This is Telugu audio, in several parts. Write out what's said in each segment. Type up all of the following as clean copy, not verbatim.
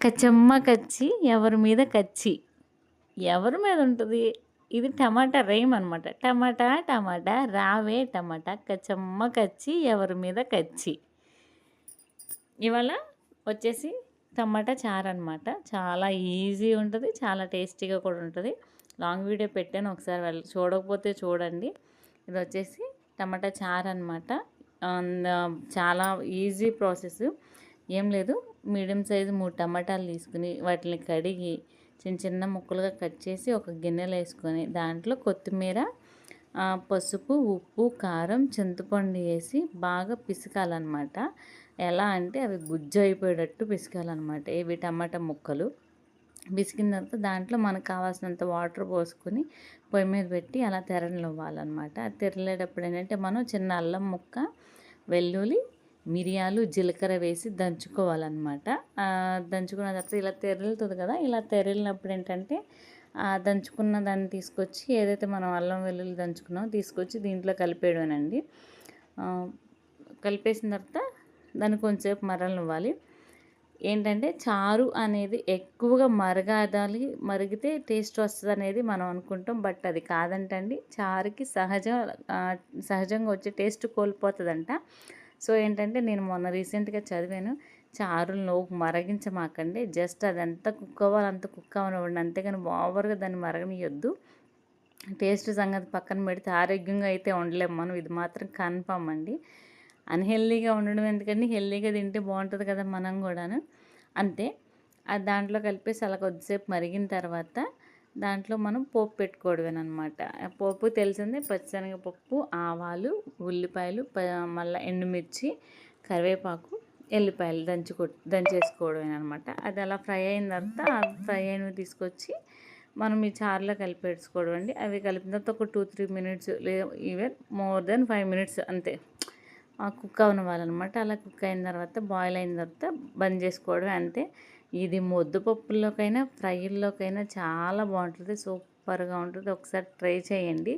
కచ్చమ్మ కచ్చి ఎవరి మీద కచ్చి. ఎవరి మీద ఉంటది? ఇది టమాటా రైమ్ అనమాట. టమాటా టమాటా రావే టమాటా కచ్చమ్మ కచ్చి ఎవరి మీద కచ్చి. ఇవాళ వచ్చేసి టమాటా చారు అనమాట. చాలా ఈజీ ఉంటుంది. చాలా టేస్టీగా కూడా ఉంటుంది. లాంగ్ వీడియో పెట్టాను, ఒకసారి చూడకపోతే చూడండి. ఇది వచ్చేసి టమాటా చారు అనమాట. చాలా ఈజీ ప్రాసెస్. ఏం లేదు, మీడియం సైజు 3 టమాటాలు తీసుకుని వాటిని కడిగి చిన్న చిన్న ముక్కలుగా కట్ చేసి ఒక గిన్నెలో వేసుకొని దాంట్లో కొత్తిమీర, పసుపు, ఉప్పు, కారం, చింతపండు వేసి బాగా పిసకాలన్నమాట. ఎలా అంటే అవి గుజ్జు అయిపోయేటట్టు పిసకాలన్నమాట ఇవి టమాటా ముక్కలు. పిసికిన తర్వాత దాంట్లో మనకు కావాల్సినంత వాటర్ పోసుకొని పొయ్యి మీద పెట్టి అలా తెరనివ్వాలన్నమాట. తెరలేటప్పుడు ఏంటంటే మనం చిన్న అల్లం ముక్క, వెల్లుల్లి, మిరియాలు, జీలకర్ర వేసి దంచుకోవాలన్నమాట. దంచుకున్న తర్వాత ఇలా తెరలుతుంది కదా, ఇలా తెరలినప్పుడు ఏంటంటే దంచుకున్న దాన్ని తీసుకొచ్చి ఏదైతే మనం అల్లం వెల్లుల్లి దంచుకున్నామో తీసుకొచ్చి దీంట్లో కలిపేయడమేనండి. కలిపేసిన తర్వాత దాన్ని కొంచెంసేపు మరలనివ్వాలి. ఏంటంటే చారు అనేది ఎక్కువగా మరగాలి, మరిగితే టేస్ట్ వస్తుంది అనేది మనం అనుకుంటాం. బట్ అది కాదంటండి, చారుకి సహజంగా వచ్చే టేస్ట్ కోల్పోతుందంట. సో ఏంటంటే నేను మొన్న రీసెంట్గా చదివాను, చారులో మరగించమాకండి, జస్ట్ అది ఎంత కుక్ అవ్వాలి అంత కుక్ అవ్వనివ్వండి, అంతేగాని ఓవర్గా దాన్ని మరగనియొద్దు. టేస్ట్ సంగతి పక్కన పెడితే ఆరోగ్యంగా అయితే ఉండలేము మనం, ఇది మాత్రం కన్ఫామ్ అండి. అన్హెల్దీగా ఉండడం ఎందుకండి, హెల్దీగా తింటే బాగుంటుంది కదా మనం కూడాను. అంతే, అది దాంట్లో కలిపేసి అలా కొద్దిసేపు మరిగిన తర్వాత దాంట్లో మనం పోపు పెట్టుకోవడమేనమాట. పోపు తెలిసిందే, పచ్చిశనగపప్పు, ఆవాలు, ఉల్లిపాయలు, మళ్ళీ ఎండుమిర్చి, కరివేపాకు, ఎల్లిపాయలు దంచేసుకోవడమేనమాట. అది అలా ఫ్రై అయిన తర్వాత ఫ్రై అయినవి తీసుకొచ్చి మనం ఈ చారులో కలిపేసుకోవడం అండి. అవి కలిపిన తర్వాత ఒక 2-3 minutes, even more than 5 minutes అంతే కుక్ అవ్వనివ్వాలన్నమాట. అలా కుక్ అయిన తర్వాత బాయిల్ అయిన తర్వాత బంద్ చేసుకోవడమే, అంతే. ఇది ముద్దపప్పుల్లోకైనా ఫ్రైల్లోకైనా చాలా బాగుంటుంది, సూపర్గా ఉంటుంది. ఒకసారి ట్రై చేయండి.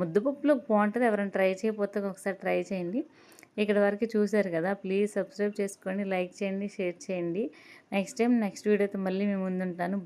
ముద్దపప్పులోకి బాగుంటుంది, ఎవరైనా ట్రై చేయకపోతే ఒకసారి ట్రై చేయండి. ఇక్కడ వరకు చూశారు కదా, ప్లీజ్ సబ్స్క్రైబ్ చేసుకోండి, లైక్ చేయండి, షేర్ చేయండి. నెక్స్ట్ వీడియోతో మళ్ళీ మీ ముందుంటాను.